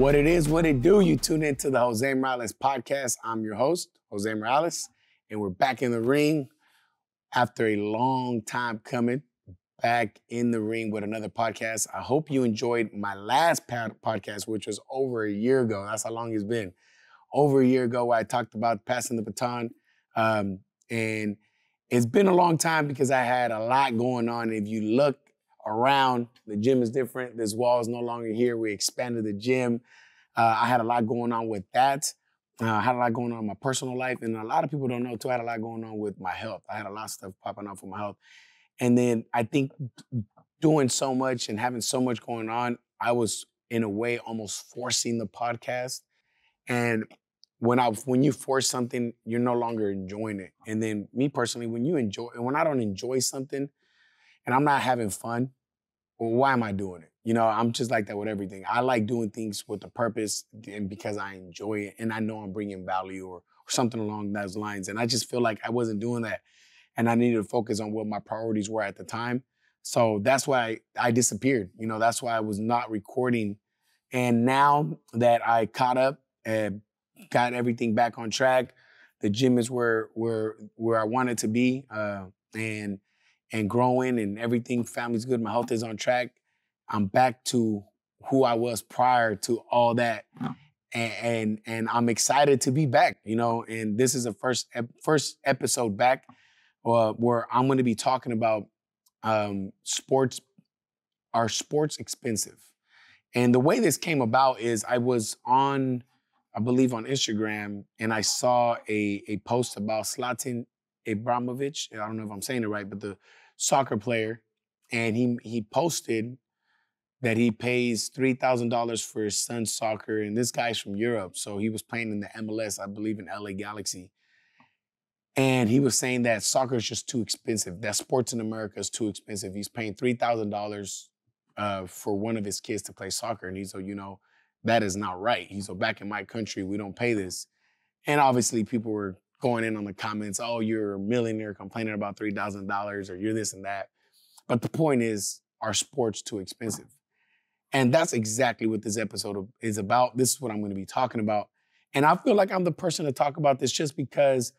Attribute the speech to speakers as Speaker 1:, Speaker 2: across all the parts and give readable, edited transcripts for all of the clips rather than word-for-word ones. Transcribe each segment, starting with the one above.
Speaker 1: What it is, what it do, you tune into the Jose Morales podcast. I'm your host, Jose Morales, and we're back in the ring after a long time coming, back in the ring with another podcast. I hope you enjoyed my last podcast, which was over a year ago. That's how long it's been. Over a year ago, where I talked about passing the baton. And it's been a long time because I had a lot going on. If you look around, the gym is different. This wall is no longer here. We expanded the gym. I had a lot going on with that. I had a lot going on in my personal life. And a lot of people don't know, too, I had a lot going on with my health. I had a lot of stuff popping off with my health. And then I think doing so much and having so much going on, I was, in a way, almost forcing the podcast. And when you force something, you're no longer enjoying it. And then me personally, when I don't enjoy something and I'm not having fun, well, why am I doing it? You know, I'm just like that with everything. I like doing things with a purpose and because I enjoy it and I know I'm bringing value or something along those lines. And I just feel like I wasn't doing that and I needed to focus on what my priorities were at the time. So that's why I disappeared. You know, that's why I was not recording. And now that I caught up and got everything back on track, the gym is where I want it to be, and growing and everything. Family's good. My health is on track. I'm back to who I was prior to all that, and I'm excited to be back. You know, and this is a first episode back, where I'm going to be talking about sports. Are sports expensive? And the way this came about is I was on, I believe, on Instagram, and I saw a post about Zlatan Ibrahimovic. I don't know if I'm saying it right, but the soccer player, and he posted that he pays $3,000 for his son's soccer, and this guy's from Europe, so he was playing in the MLS, I believe, in LA Galaxy. And he was saying that soccer is just too expensive, that sports in America is too expensive. He's paying $3,000 for one of his kids to play soccer, and he's like, you know, that is not right. He's like, back in my country, we don't pay this. And obviously people were going in on the comments, oh, you're a millionaire complaining about $3,000 or you're this and that. But the point is, are sports too expensive? And that's exactly what this episode is about. This is what I'm going to be talking about. And I feel like I'm the person to talk about this just because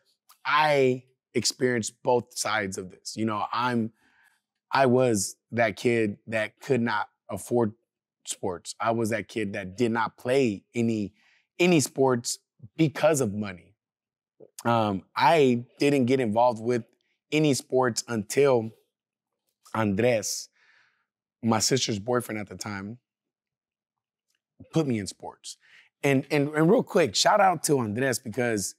Speaker 1: I experienced both sides of this. You know, I was that kid that could not afford sports. I was that kid that did not play any sports because of money. I didn't get involved with any sports until Andres, my sister's boyfriend at the time, put me in sports. And real quick, shout out to Andres because,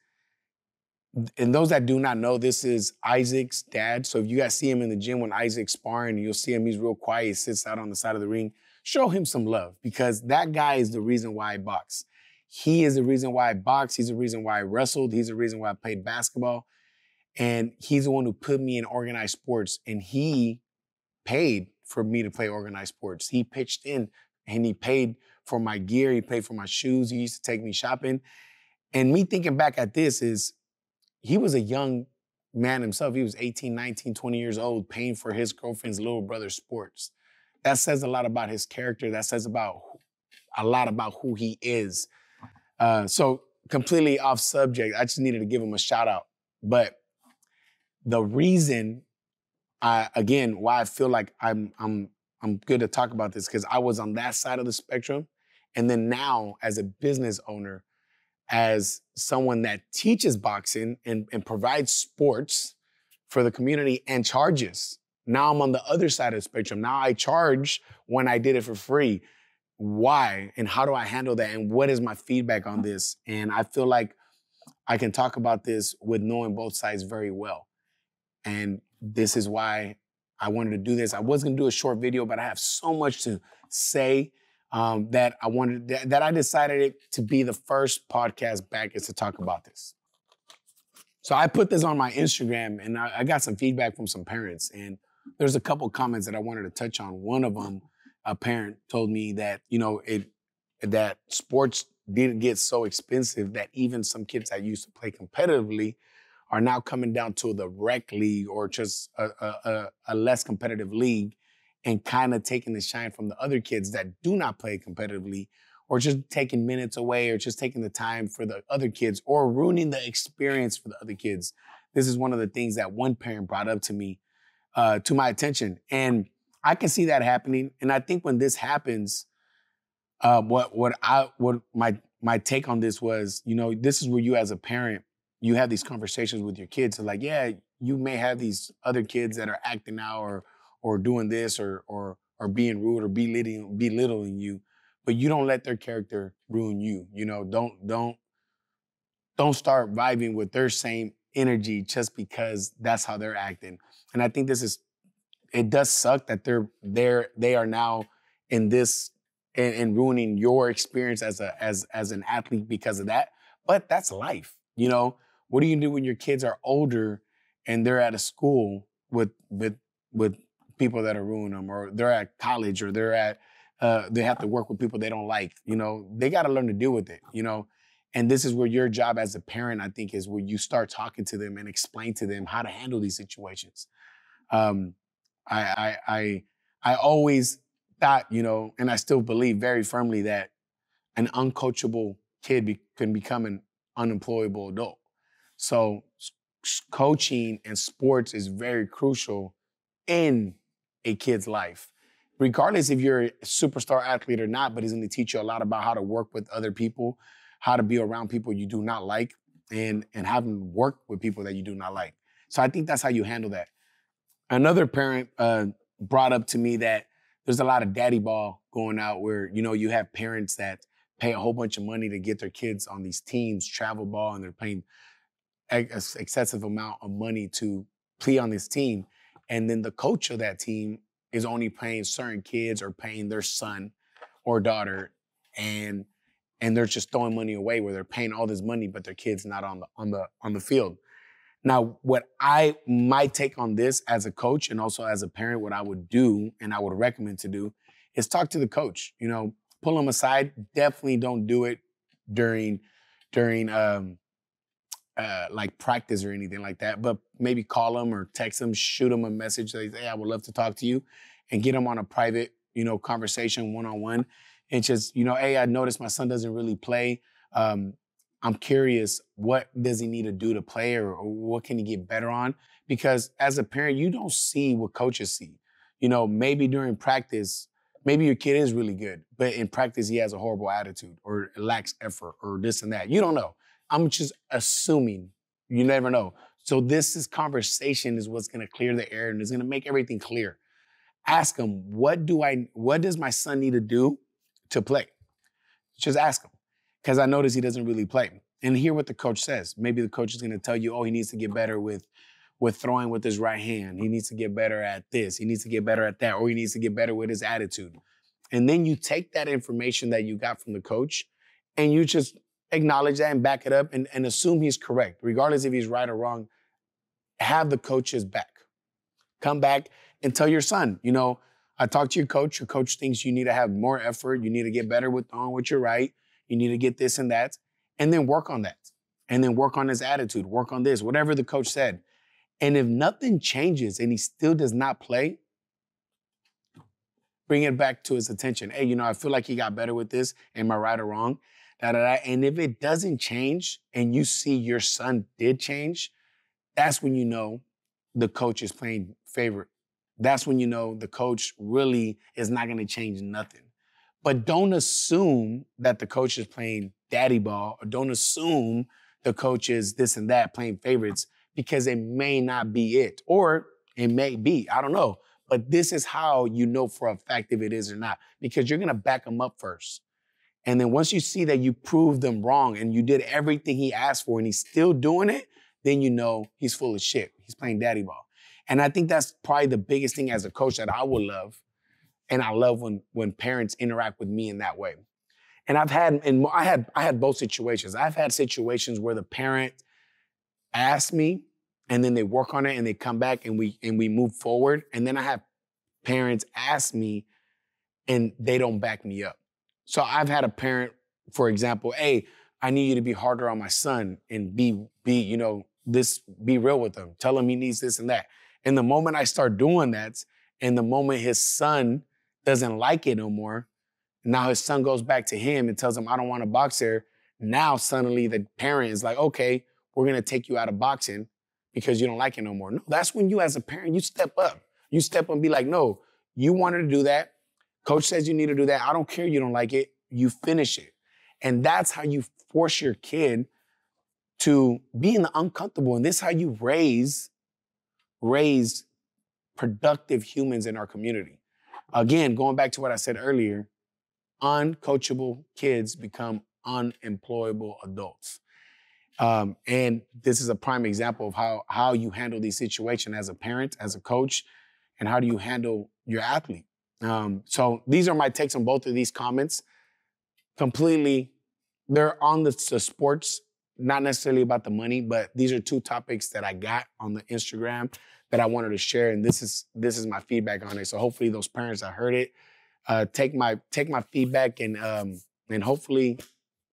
Speaker 1: and those that do not know, this is Isaac's dad. So if you guys see him in the gym when Isaac's sparring, you'll see him, he's real quiet, he sits out on the side of the ring. Show him some love because that guy is the reason why I box. He is the reason why I box. He's the reason why I wrestled. He's the reason why I played basketball. And he's the one who put me in organized sports. And he paid for me to play organized sports. He pitched in and he paid for my gear. He paid for my shoes. He used to take me shopping. And me thinking back at this is, he was a young man himself. He was 18, 19, 20 years old, paying for his girlfriend's little brother's sports. That says a lot about his character. That says a lot about who he is. So completely off subject, I just needed to give him a shout out. But the reason, why I feel like I'm good to talk about this, because I was on that side of the spectrum. And then now, as a business owner, as someone that teaches boxing and provides sports for the community and charges. Now I'm on the other side of the spectrum. Now I charge when I did it for free. Why? And how do I handle that? And what is my feedback on this? And I feel like I can talk about this with knowing both sides very well. And this is why I wanted to do this. I was going to do a short video, but I have so much to say that I decided it to be the first podcast back is to talk about this. So I put this on my Instagram and I got some feedback from some parents, and there's a couple comments that I wanted to touch on. One of them, a parent told me that, you know, that sports didn't get so expensive that even some kids that used to play competitively are now coming down to the rec league or just a less competitive league and kind of taking the shine from the other kids that do not play competitively, or just taking minutes away, or just taking the time for the other kids, or ruining the experience for the other kids. This is one of the things that one parent brought up to me, to my attention. And I can see that happening. And I think when this happens, what my take on this was, this is where you as a parent, you have these conversations with your kids. So like, yeah, you may have these other kids that are acting out or doing this or being rude or belittling you, but you don't let their character ruin you. Don't start vibing with their same energy just because that's how they're acting. And I think it does suck that they are now in this and ruining your experience as an athlete because of that. But that's life. What do you do when your kids are older and they're at a school with people that are ruining them, or they're at college, or they have to work with people they don't like? They got to learn to deal with it. And this is where your job as a parent, I think, is where you start talking to them and explain to them how to handle these situations. Um, I always thought, and I still believe very firmly that an uncoachable kid can become an unemployable adult. So coaching and sports is very crucial in a kid's life, regardless if you're a superstar athlete or not, but it's going to teach you a lot about how to work with other people, how to be around people you do not like, and having worked with people that you do not like. So I think that's how you handle that. Another parent brought up to me that there's a lot of daddy ball going out where, you have parents that pay a whole bunch of money to get their kids on these teams, travel ball, and they're paying an excessive amount of money to play on this team. And then the coach of that team is only paying certain kids or paying their son or daughter, and they're just throwing money away where they're paying all this money, but their kid's not on the field. Now, my take on this as a coach and also as a parent, what I would do and I would recommend to do is talk to the coach. Pull them aside. Definitely don't do it during like practice or anything like that. But maybe call them or text them, shoot them a message. Say, hey, I would love to talk to you, and get them on a private, conversation one-on-one. And just, hey, I noticed my son doesn't really play. I'm curious, what does he need to do to play, or what can he get better on? Because as a parent, you don't see what coaches see. Maybe during practice, maybe your kid is really good, but in practice, he has a horrible attitude or lacks effort or this and that. You don't know. I'm just assuming. You never know. So this conversation is what's going to clear the air and is going to make everything clear. Ask him, what does my son need to do to play? Just ask him. Because I notice he doesn't really play. And hear what the coach says. Maybe the coach is going to tell you, oh, he needs to get better with throwing with his right hand. He needs to get better at this. He needs to get better at that. Or he needs to get better with his attitude. And then you take that information that you got from the coach and you just acknowledge that and back it up and assume he's correct. Regardless if he's right or wrong, have the coach's back. Come back and tell your son, I talked to your coach. Your coach thinks you need to have more effort. You need to get better with throwing with your right. You need to get this and that, and then work on that. And then work on his attitude, work on this, whatever the coach said. And if nothing changes and he still does not play, bring it back to his attention. Hey, I feel like he got better with this. Am I right or wrong? And if it doesn't change and you see your son did change, that's when you know the coach is playing favorite. That's when you know the coach really is not going to change nothing. But don't assume that the coach is playing daddy ball, or don't assume the coach is this and that playing favorites, because it may not be it. Or it may be, I don't know. But this is how you know for a fact if it is or not, because you're going to back him up first. And then once you see that you proved them wrong and you did everything he asked for and he's still doing it, then you know he's full of shit. He's playing daddy ball. And I think that's probably the biggest thing as a coach that I would love. And I love when parents interact with me in that way. And I had both situations. I've had situations where the parent asked me and then they work on it and they come back and we move forward. And then I have parents ask me and they don't back me up. So I've had a parent, for example, hey, I need you to be harder on my son and be real with him. Tell him he needs this and that. And the moment I start doing that, and the moment his son doesn't like it no more, Now his son goes back to him and tells him, I don't want to box there. Now suddenly the parent is like, okay, we're going to take you out of boxing because you don't like it no more. No, that's when you as a parent, you step up. You step up and be like, no, you wanted to do that. Coach says you need to do that. I don't care you don't like it. You finish it. And that's how you force your kid to be in the uncomfortable. And this is how you raise productive humans in our community. Again, going back to what I said earlier, uncoachable kids become unemployable adults. And this is a prime example of how you handle these situations as a parent, as a coach, and how do you handle your athlete. So these are my takes on both of these comments. Completely, they're on the sports, not necessarily about the money, but these are two topics that I got on the Instagram that I wanted to share, and this is my feedback on it. So hopefully those parents that heard it take my feedback and hopefully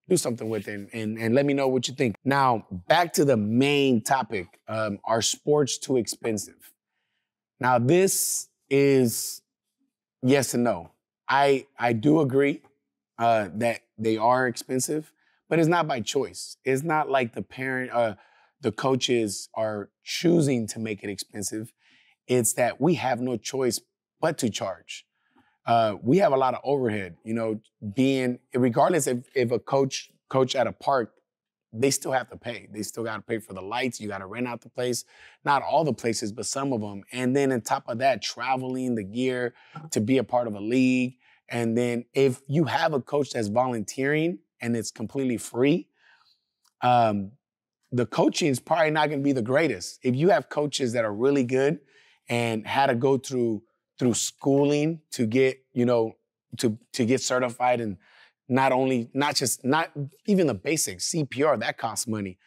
Speaker 1: do something with it and let me know what you think. Now back to the main topic: are sports too expensive? Now this is yes and no. I do agree that they are expensive, but it's not by choice. It's not like the coaches are choosing to make it expensive. It's that we have no choice but to charge. We have a lot of overhead, regardless if a coach at a park, they still have to pay. They still got to pay for the lights. You got to rent out the place. Not all the places, but some of them. And then on top of that, traveling, the gear to be a part of a league. And then if you have a coach that's volunteering and it's completely free, the coaching is probably not going to be the greatest. If you have coaches that are really good and had to go through schooling to get, to get certified, and not even the basics, CPR, that costs money.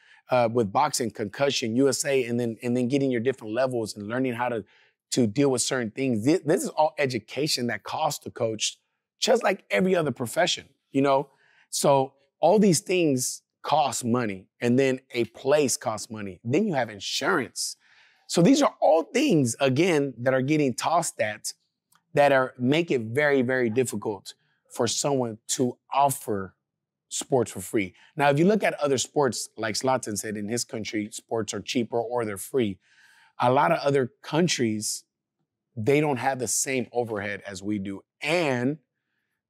Speaker 1: With boxing, concussion, USA, and then getting your different levels and learning how to deal with certain things. This is all education that costs the coach, just like every other profession, So all these things cost money, and then a place costs money. Then you have insurance. So these are all things, again, that are getting tossed at that make it very, very difficult for someone to offer sports for free. Now, if you look at other sports, like Zlatan said, in his country, sports are cheaper or they're free. A lot of other countries, they don't have the same overhead as we do. And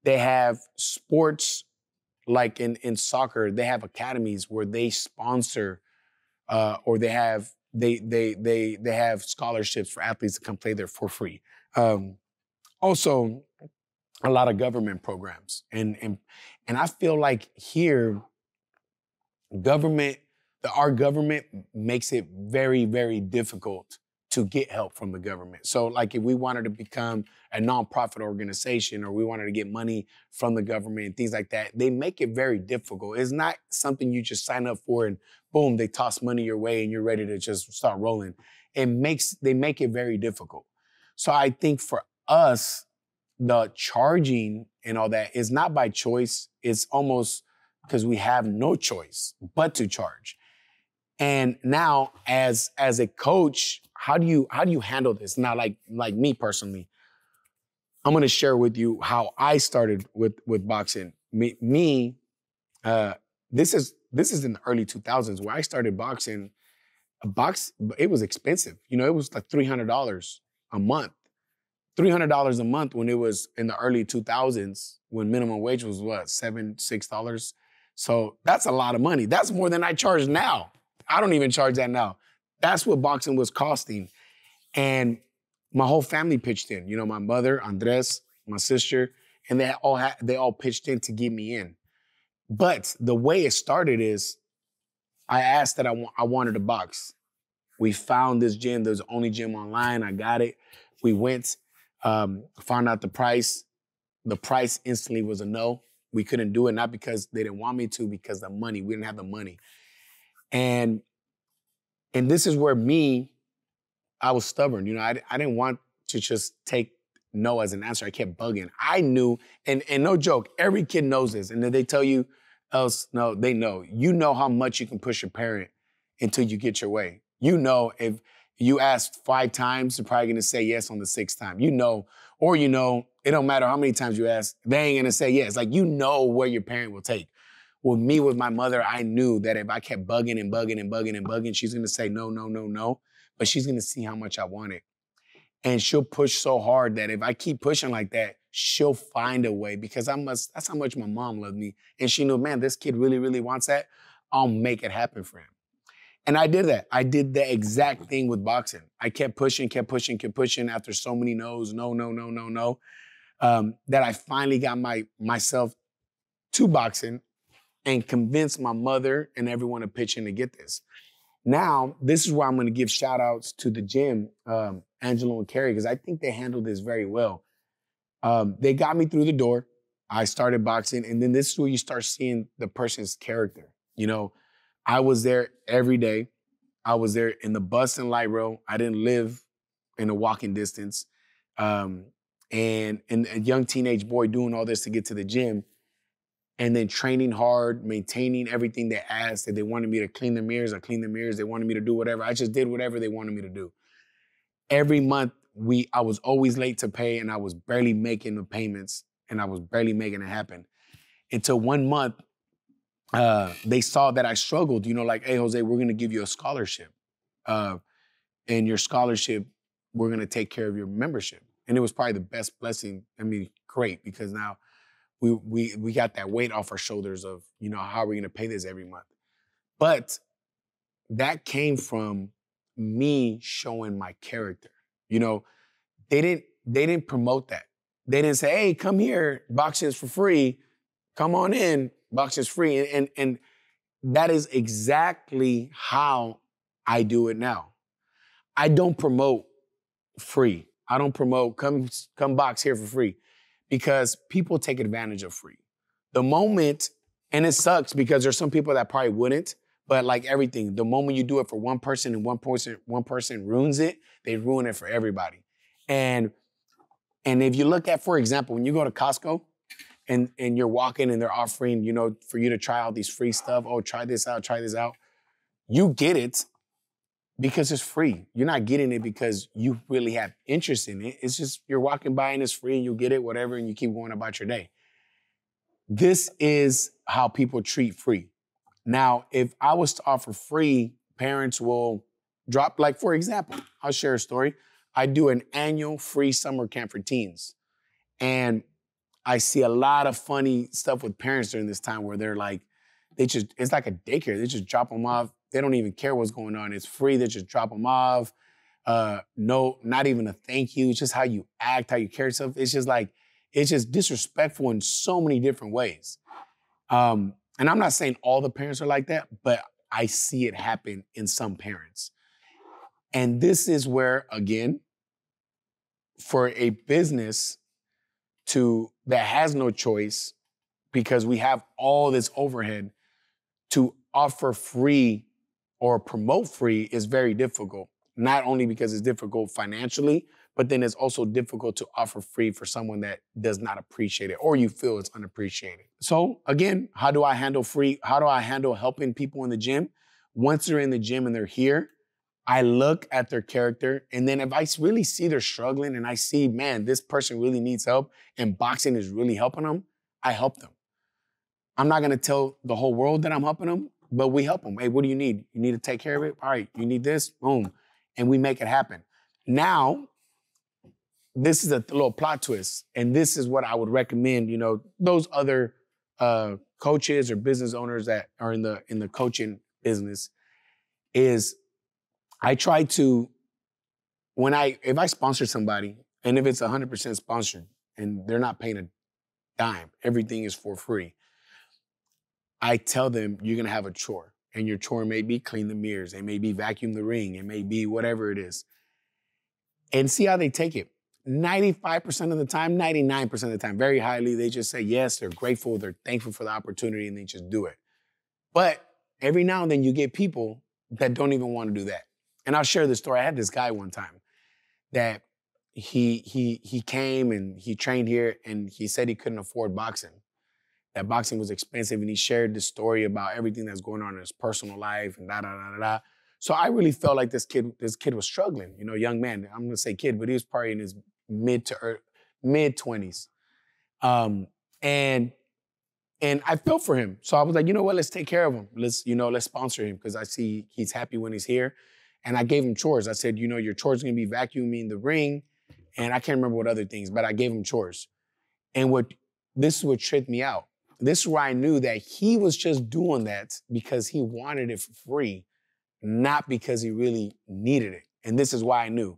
Speaker 1: they have sports, like in soccer, they have academies where they sponsor or they have scholarships for athletes to come play there for free. Also, a lot of government programs. And I feel like here, our government makes it very, very difficult to get help from the government. So like if we wanted to become a nonprofit organization or we wanted to get money from the government and things like that, they make it very difficult. It's not something you just sign up for and boom, they toss money your way and you're ready to just start rolling. They make it very difficult. So I think for us, the charging and all that is not by choice. It's almost because we have no choice but to charge. And now as a coach, how do you handle this? Now, like me personally, I'm going to share with you how I started with boxing. This is in the early 2000s where I started boxing. It was expensive. It was like $300 a month. $300 a month when it was in the early 2000s when minimum wage was what, $6? So that's a lot of money. That's more than I charge now. I don't even charge that now. That's what boxing was costing. And my whole family pitched in. My mother, Andres, my sister, and they all pitched in to get me in. But the way it started is I asked that I wanted to box. We found this gym. There's the only gym online. I got it. We went, found out the price. The price instantly was a no. We couldn't do it, not because they didn't want me to, because the money. We didn't have the money. And this is where I was stubborn. I didn't want to just take no as an answer. I kept bugging. I knew, and no joke, every kid knows this. And then they tell you else, no, they know. You know how much you can push your parent until you get your way. If You ask 5 times, they're probably gonna say yes on the 6th time. It don't matter how many times you ask, they ain't gonna say yes. Like, where your parent will take. With me, with my mother, I knew that if I kept bugging and bugging and bugging and bugging, she's gonna say no, no, no, no. But she's gonna see how much I want it. And she'll push so hard that if I keep pushing like that, she'll find a way because that's how much my mom loved me. And she knew, man, this kid really, really wants that. I'll make it happen for him. And I did that. I did the exact thing with boxing. I kept pushing after so many no's, no, that I finally got myself to boxing and convinced my mother and everyone to pitch in to get this. Now, this is where I'm going to give shout outs to the gym, Angelo and Carrie, because I think they handled this very well. They got me through the door. I started boxing, and then this is where you start seeing the person's character. I was there every day. I was there in the bus and light rail. I didn't live in a walking distance. And a young teenage boy doing all this to get to the gym and then training hard, maintaining everything they asked. That they wanted me to clean the mirrors, I cleaned the mirrors. They wanted me to do whatever. I just did whatever they wanted me to do. Every month, I was always late to pay and I was barely making the payments and I was barely making it happen. Until one month, they saw that I struggled, like, hey, Jose, we're going to give you a scholarship. And your scholarship, we're going to take care of your membership. And it was probably the best blessing. I mean, great, because now we got that weight off our shoulders of, how are we going to pay this every month? But that came from me showing my character. They didn't promote that. They didn't say, hey, come here, boxing's for free. Come on in, boxing's free. And that is exactly how I do it now. I don't promote free. I don't promote come box here for free because people take advantage of free. The moment, and it sucks because there's some people that probably wouldn't, but like everything, the moment you do it for one person and one person ruins it, they ruin it for everybody. And if you look at, for example, when you go to Costco and you're walking and they're offering, for you to try out these free stuff, oh, try this out. You get it because it's free. You're not getting it because you really have interest in it. It's just you're walking by and it's free and you'll get it, whatever, and you keep going about your day. This is how people treat free. Now, if I was to offer free, parents will drop, like, for example, I'll share a story. I do an annual free summer camp for teens. And I see a lot of funny stuff with parents during this time where they're like, it's like a daycare. They just drop them off. They don't even care what's going on. It's free. They just drop them off. No, not even a thank you. It's just how you act, how you carry yourself. It's just disrespectful in so many different ways. And I'm not saying all the parents are like that, but I see it happen in some parents. And this is where, again, for a business that has no choice, because we have all this overhead, to offer free or promote free is very difficult. Not only because it's difficult financially, but then it's also difficult to offer free for someone that does not appreciate it or you feel it's unappreciated. So again, how do I handle free? How do I handle helping people in the gym? Once they're in the gym and they're here, I look at their character, and then if I really see they're struggling and I see, man, this person really needs help and boxing is really helping them, I help them. I'm not gonna tell the whole world that I'm helping them, but we help them. Hey, what do you need? You need to take care of it? All right, you need this? Boom. And we make it happen. Now, this is a little plot twist, and this is what I would recommend, those other coaches or business owners that are in the coaching business is I try to, if I sponsor somebody, and if it's 100% sponsored and they're not paying a dime, everything is for free, I tell them you're gonna have a chore. And your chore may be clean the mirrors, it may be vacuum the ring, it may be whatever it is. And see how they take it. 95% of the time, 99% of the time, very highly, they just say yes, they're grateful, they're thankful for the opportunity, and they just do it. But every now and then you get people that don't even want to do that. And I'll share this story. I had this guy one time that he came and he trained here and he said he couldn't afford boxing. That boxing was expensive, and he shared this story about everything that's going on in his personal life and da-da-da-da-da. So I really felt like this kid was struggling, young man. I'm gonna say kid, but he was probably in his mid 20s. And I felt for him. So I was like, you know what, let's take care of him. Let's sponsor him because I see he's happy when he's here. And I gave him chores. I said, your chores are gonna be vacuuming the ring. And I can't remember what other things, but I gave him chores. And this is what tripped me out. This is where I knew that he was just doing that because he wanted it for free, not because he really needed it. And this is why I knew.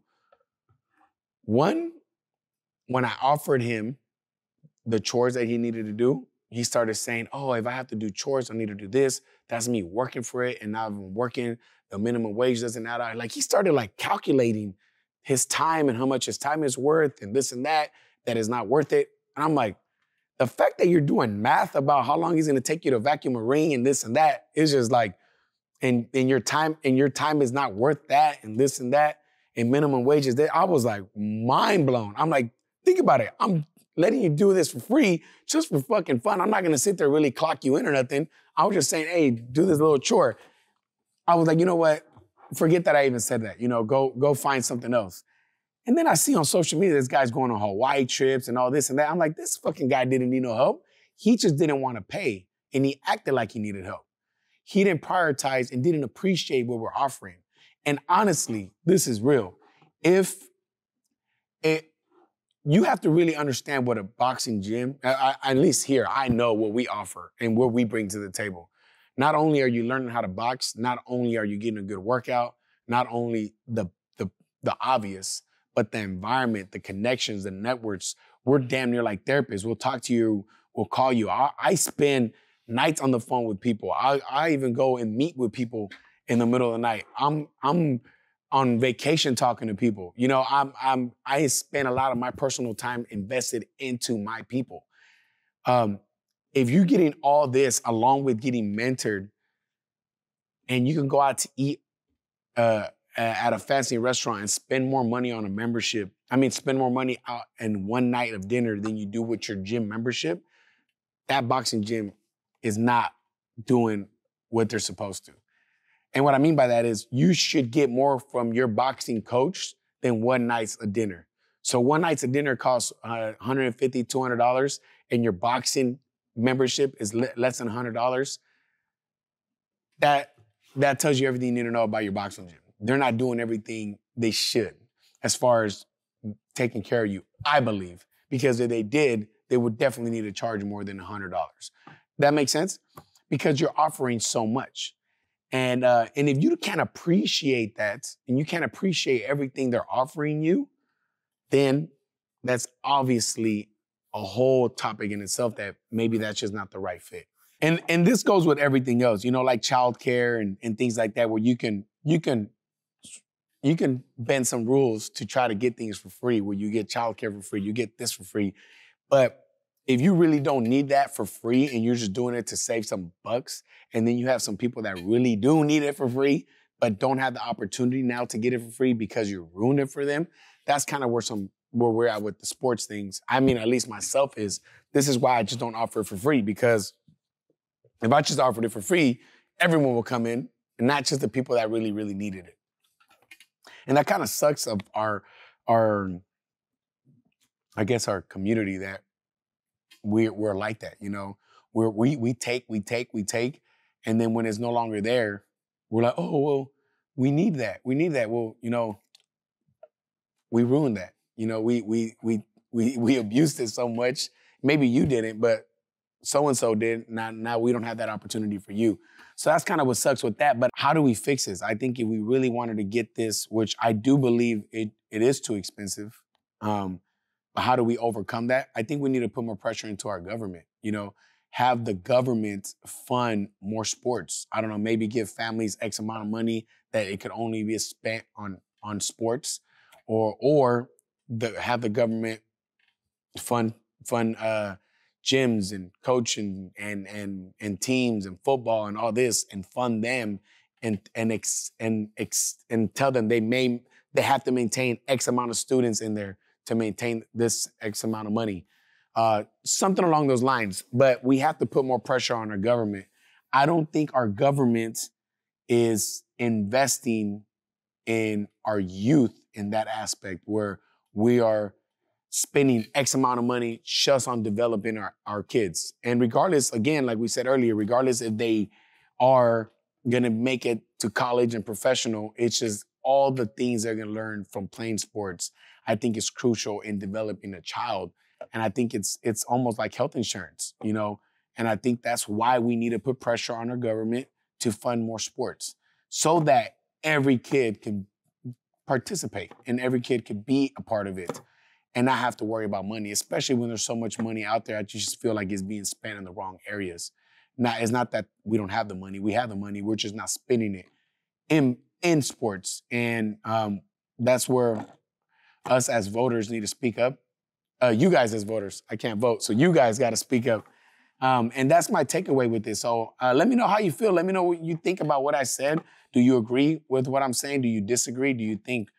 Speaker 1: One, when I offered him the chores that he needed to do, he started saying, oh, if I have to do chores, I need to do this. That's me working for it. And now I'm working, the minimum wage doesn't add up. Like he started like calculating his time and how much his time is worth and this and that is not worth it. And I'm like, the fact that you're doing math about how long he's gonna take you to vacuum a ring and this and that is just like, and your time is not worth that and this and that and minimum wages. I was like mind blown. I'm like, think about it. I'm letting you do this for free just for fucking fun. I'm not gonna sit there really clock you in or nothing. I was just saying, hey, do this little chore. I was like, you know what? Forget that I even said that. Go find something else. And then I see on social media, this guy's going on Hawaii trips and all this and that. I'm like, this fucking guy didn't need no help. He just didn't want to pay. And he acted like he needed help. He didn't prioritize and didn't appreciate what we're offering. And honestly, this is real. You have to really understand what a boxing gym, at least here, I know what we offer and what we bring to the table. Not only are you learning how to box, not only are you getting a good workout, not only the obvious, but the environment, the connections, the networks. We're damn near like therapists. We'll talk to you, we'll call you. I spend nights on the phone with people. I even go and meet with people in the middle of the night. I'm on vacation talking to people. I spend a lot of my personal time invested into my people. If you're getting all this along with getting mentored, and you can go out to eat at a fancy restaurant and spend more money on a membership. Spend more money out in one night of dinner than you do with your gym membership. That boxing gym is not doing what they're supposed to. And what I mean by that is you should get more from your boxing coach than one night's a dinner. So one night's a dinner costs $150, $200, and your boxing membership is less than $100. That tells you everything you need to know about your boxing gym. They're not doing everything they should as far as taking care of you, I believe. Because if they did, they would definitely need to charge more than $100. That makes sense? Because you're offering so much. And if you can't appreciate that, and you can't appreciate everything they're offering you, then that's obviously a whole topic in itself that maybe that's just not the right fit. And this goes with everything else, like childcare and things like that, where you can bend some rules to try to get things for free, where you get childcare for free, you get this for free. But if you really don't need that for free and you're just doing it to save some bucks, and then you have some people that really do need it for free, but don't have the opportunity now to get it for free because you ruined it for them, that's kind of where we're at with the sports things. At least myself this is why I just don't offer it for free, because if I just offered it for free, everyone will come in, and not just the people that really, really needed it. And that kind of sucks of our community that we're like that, we take, and then when it's no longer there, we're like, oh, well, we need that. Well, we ruined that. We abused it so much. Maybe you didn't, but so-and-so did. Now we don't have that opportunity for you. So that's kind of what sucks with that. But how do we fix this? I think if we really wanted to get this, which I do believe it is too expensive, but how do we overcome that? I think we need to put more pressure into our government, have the government fund more sports. I don't know, maybe give families X amount of money that it could only be spent on sports, or have the government fund gyms and coaching and teams and football and all this, and fund them and tell them they have to maintain X amount of students in there to maintain this X amount of money. Something along those lines. But we have to put more pressure on our government. I don't think our government is investing in our youth in that aspect where we are spending X amount of money just on developing our kids. And regardless, again, like we said earlier, regardless if they are gonna make it to college and professional, it's just all the things they're gonna learn from playing sports, I think is crucial in developing a child. And I think it's almost like health insurance, you know? And I think that's why we need to put pressure on our government to fund more sports so that every kid can participate and every kid could be a part of it and not have to worry about money, especially when there's so much money out there. I just feel like it's being spent in the wrong areas. It's not that we don't have the money. We have the money. We're just not spending it in sports. And that's where us as voters need to speak up. You guys as voters, I can't vote, so you guys got to speak up. And that's my takeaway with this. So let me know how you feel. Let me know what you think about what I said. Do you agree with what I'm saying? Do you disagree? Do you think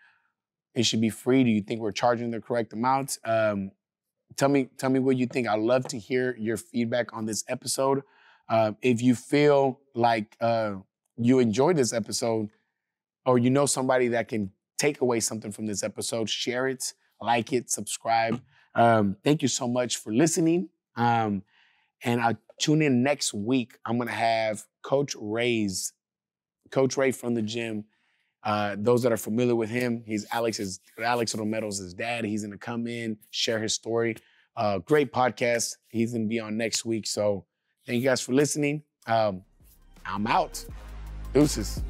Speaker 1: it should be free? Do you think we're charging the correct amount? Tell me what you think. I'd love to hear your feedback on this episode. If you feel like you enjoyed this episode or you know somebody that can take away something from this episode, share it, like it, subscribe. Thank you so much for listening. And I'll tune in next week. I'm going to have Coach Ray from the gym. Those that are familiar with him, he's Alex Romero's dad. He's going to come in, share his story. Great podcast. He's going to be on next week. So thank you guys for listening. I'm out. Deuces.